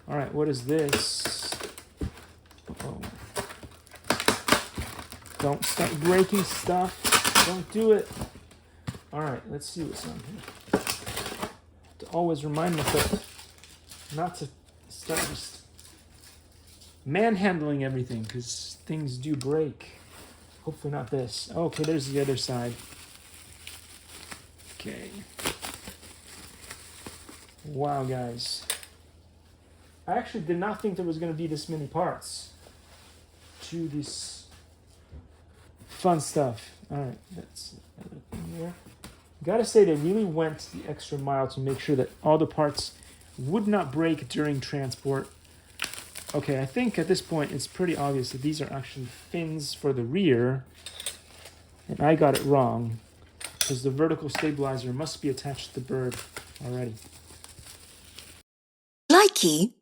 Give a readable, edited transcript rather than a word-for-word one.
All right, what is this? Uh-oh. Don't start breaking stuff. Don't do it. All right, let's see what's on here. To always remind myself not to start just manhandling everything because things do break. Hopefully not this. Okay, there's the other side. Okay. Wow, guys. I actually did not think there was going to be this many parts to this fun stuff. All right, that's another thing here. Gotta say, they really went the extra mile to make sure that all the parts would not break during transport. Okay, I think at this point it's pretty obvious that these are actually fins for the rear. And I got it wrong because the vertical stabilizer must be attached to the bird already. Likey